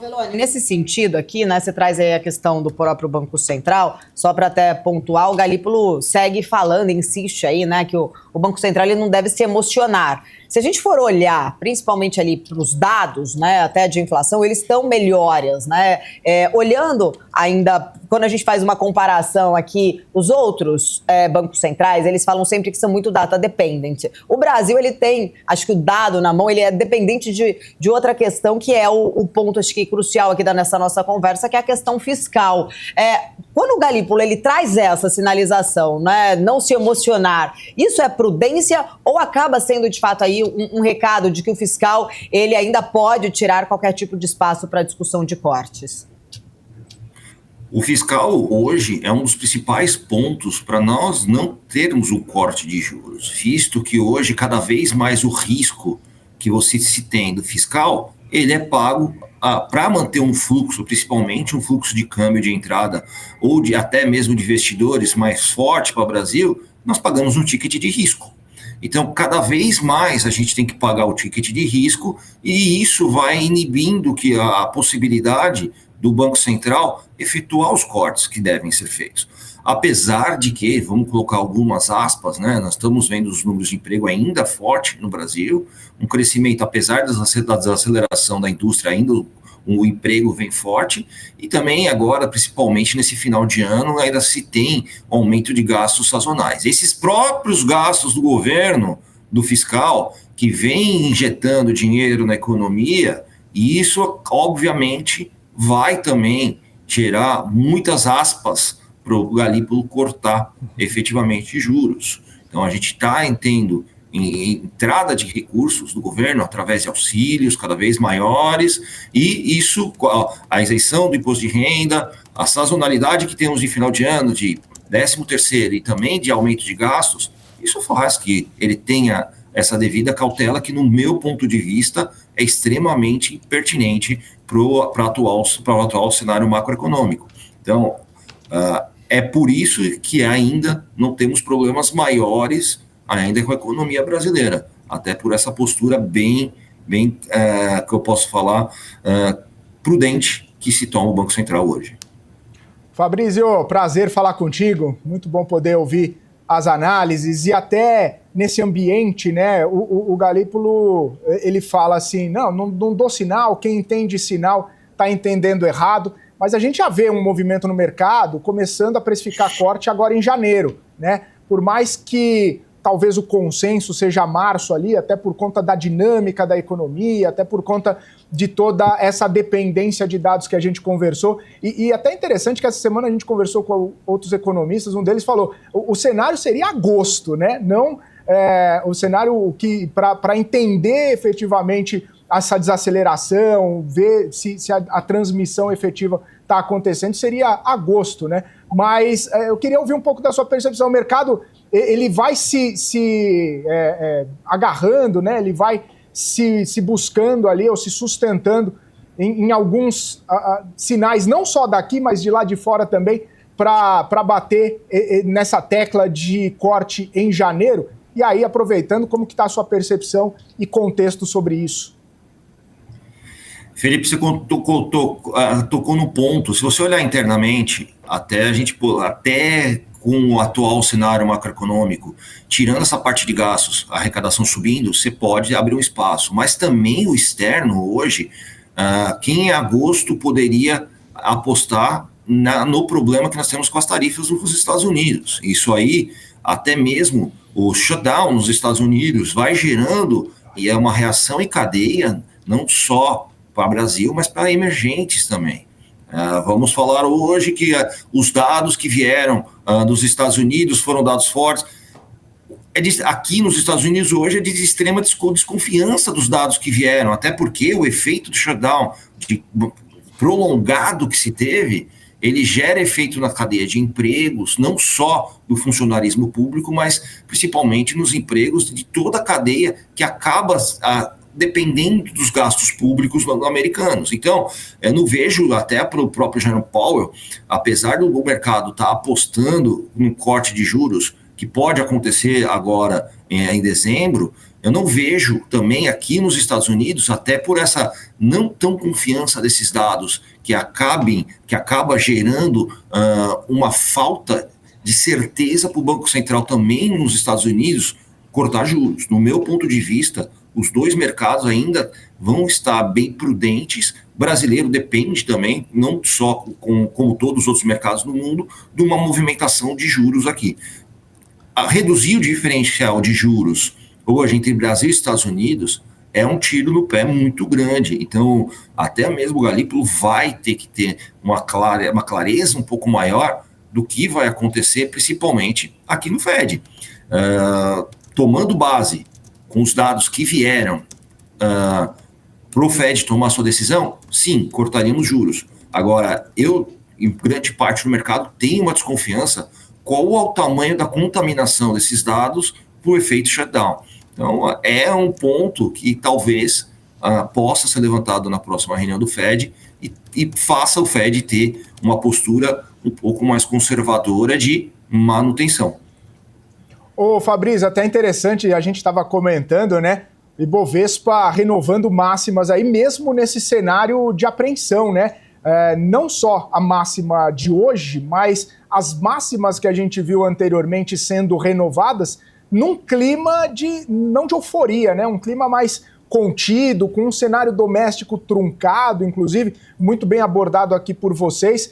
Veloni, nesse sentido aqui, né, você traz aí a questão do próprio Banco Central, só para até pontuar, o Galípolo segue falando, insiste aí, né, que o Banco Central ele não deve se emocionar. Se a gente for olhar, principalmente ali para os dados, né, até de inflação, eles estão melhores, né? Olhando ainda, quando a gente faz uma comparação aqui, os outros bancos centrais, eles falam sempre que são muito data dependent. O Brasil, ele tem, acho que o dado na mão, ele é dependente de outra questão, que é o ponto, acho que crucial aqui nessa nossa conversa, que é a questão fiscal. Quando o Galípolo, ele traz essa sinalização, né, não se emocionar, isso é prudência ou acaba sendo, de fato, aí um recado de que o fiscal ele ainda pode tirar qualquer tipo de espaço para discussão de cortes? O fiscal hoje é um dos principais pontos para nós não termos o corte de juros, visto que hoje cada vez mais o risco que você se tem do fiscal, ele é pago para manter um fluxo, principalmente um fluxo de câmbio de entrada ou até mesmo de investidores mais forte para o Brasil, nós pagamos um ticket de risco. Então, cada vez mais a gente tem que pagar o ticket de risco e isso vai inibindo que a possibilidade do Banco Central efetuar os cortes que devem ser feitos. Apesar de que, vamos colocar algumas aspas, né, nós estamos vendo os números de emprego ainda forte no Brasil, um crescimento, apesar da desaceleração da indústria, ainda o emprego vem forte, e também agora, principalmente nesse final de ano, ainda se tem aumento de gastos sazonais. Esses próprios gastos do governo, do fiscal, que vem injetando dinheiro na economia, e isso, obviamente, vai também gerar muitas aspas para o Galípolo cortar efetivamente juros. Então, a gente está tendo entrada de recursos do governo através de auxílios cada vez maiores, e isso, a isenção do imposto de renda, a sazonalidade que temos de final de ano, de 13º e também de aumento de gastos, isso faz que ele tenha essa devida cautela que, no meu ponto de vista, é extremamente pertinente para o atual cenário macroeconômico. Então, é por isso que ainda não temos problemas maiores ainda com a economia brasileira, até por essa postura bem que eu posso falar, prudente que se toma o Banco Central hoje. Fabrício, prazer falar contigo, muito bom poder ouvir as análises e até nesse ambiente, né, o Galípolo, ele fala assim, não dou sinal, quem entende sinal está entendendo errado, mas a gente já vê um movimento no mercado começando a precificar corte agora em janeiro, né, por mais que talvez o consenso seja março ali, até por conta da dinâmica da economia, até por conta de toda essa dependência de dados que a gente conversou. E até interessante que essa semana a gente conversou com outros economistas, um deles falou, o cenário seria agosto, né? Não o cenário que, para entender efetivamente essa desaceleração, ver se a transmissão efetiva está acontecendo, seria agosto, né? Mas eu queria ouvir um pouco da sua percepção. O mercado, ele vai se agarrando, né? Ele vai se buscando ali, ou se sustentando em alguns sinais, não só daqui, mas de lá de fora também, para bater nessa tecla de corte em janeiro. E aí, aproveitando, como que está a sua percepção e contexto sobre isso? Felipe, você tocou no ponto. Se você olhar internamente, até com o atual cenário macroeconômico, tirando essa parte de gastos, a arrecadação subindo, você pode abrir um espaço. Mas também o externo hoje, quem em agosto poderia apostar no problema que nós temos com as tarifas nos Estados Unidos. Isso aí, até mesmo o shutdown nos Estados Unidos vai gerando, e é uma reação em cadeia, não só para o Brasil, mas para emergentes também. Vamos falar hoje que os dados que vieram dos Estados Unidos foram dados fortes. Aqui nos Estados Unidos hoje é de extrema desconfiança dos dados que vieram, até porque o efeito do shutdown prolongado que se teve, ele gera efeito na cadeia de empregos, não só do funcionarismo público, mas principalmente nos empregos de toda a cadeia que acaba dependendo dos gastos públicos americanos. Então, eu não vejo, até para o próprio Jerome Powell, apesar do mercado estar apostando num corte de juros, que pode acontecer agora em dezembro, Eu não vejo também aqui nos Estados Unidos, até por essa não tão confiança desses dados, que acaba gerando uma falta de certeza para o Banco Central também nos Estados Unidos cortar juros. No meu ponto de vista, os dois mercados ainda vão estar bem prudentes. O brasileiro depende também, não só como todos os outros mercados no mundo, de uma movimentação de juros aqui. Reduzir o diferencial de juros hoje entre Brasil e Estados Unidos é um tiro no pé muito grande. Então, até mesmo o Galípolo vai ter que ter uma clareza um pouco maior do que vai acontecer, principalmente aqui no Fed. Tomando base com os dados que vieram para o Fed tomar sua decisão, sim, cortaríamos juros. Agora, em grande parte do mercado, tenho uma desconfiança qual é o tamanho da contaminação desses dados por efeito shutdown. Então, é um ponto que talvez possa ser levantado na próxima reunião do Fed e faça o Fed ter uma postura um pouco mais conservadora de manutenção. Ô Fabrício, até interessante, a gente estava comentando, né? Ibovespa renovando máximas aí, mesmo nesse cenário de apreensão, né? Não só a máxima de hoje, mas as máximas que a gente viu anteriormente sendo renovadas num clima não de euforia, né? Um clima mais contido, com um cenário doméstico truncado, inclusive, muito bem abordado aqui por vocês.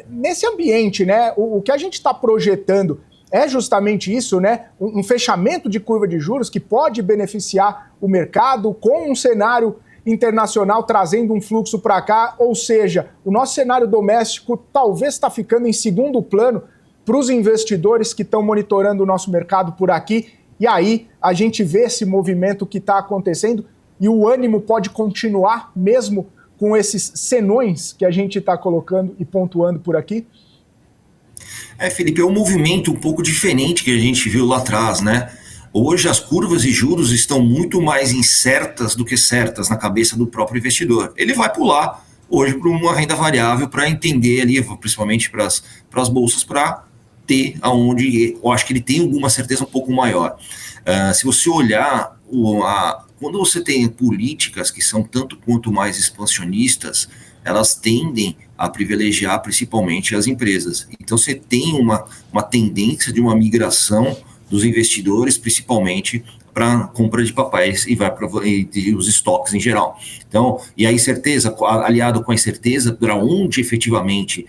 Nesse ambiente, né? O que a gente está projetando é justamente isso, né? Um fechamento de curva de juros que pode beneficiar o mercado com um cenário internacional trazendo um fluxo para cá, ou seja, o nosso cenário doméstico talvez está ficando em segundo plano para os investidores que estão monitorando o nosso mercado por aqui, e aí a gente vê esse movimento que está acontecendo e o ânimo pode continuar mesmo com esses senões que a gente está colocando e pontuando por aqui? Felipe, é um movimento um pouco diferente que a gente viu lá atrás, né? Hoje as curvas de juros estão muito mais incertas do que certas na cabeça do próprio investidor. Ele vai pular hoje para uma renda variável para entender ali, principalmente para as bolsas, para ter aonde eu acho que ele tem alguma certeza um pouco maior. Se você olhar, quando você tem políticas que são tanto quanto mais expansionistas, elas tendem a privilegiar principalmente as empresas. Então você tem uma tendência de uma migração dos investidores, principalmente para compra de papéis e os estoques em geral. Então, e a incerteza, aliado com a incerteza para onde efetivamente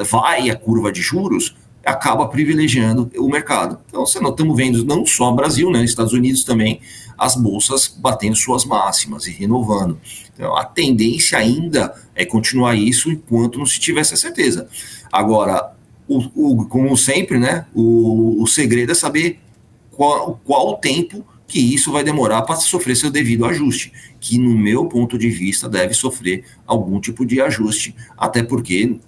vai a curva de juros, acaba privilegiando o mercado. Então, nós estamos vendo não só no Brasil, né, nos Estados Unidos também, as bolsas batendo suas máximas e renovando. Então, a tendência ainda é continuar isso enquanto não se tiver essa certeza. Agora, como sempre, né, o segredo é saber qual o tempo que isso vai demorar para sofrer seu devido ajuste, que no meu ponto de vista deve sofrer algum tipo de ajuste, até porque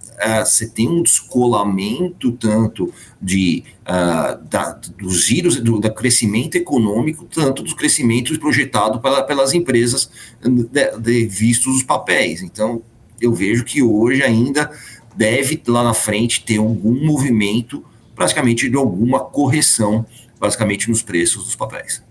você tem um descolamento tanto dos giros, do crescimento econômico, tanto dos crescimentos projetados pelas empresas vistos os papéis. Então, eu vejo que hoje ainda deve, lá na frente, ter algum movimento, praticamente de alguma correção, basicamente nos preços dos papéis.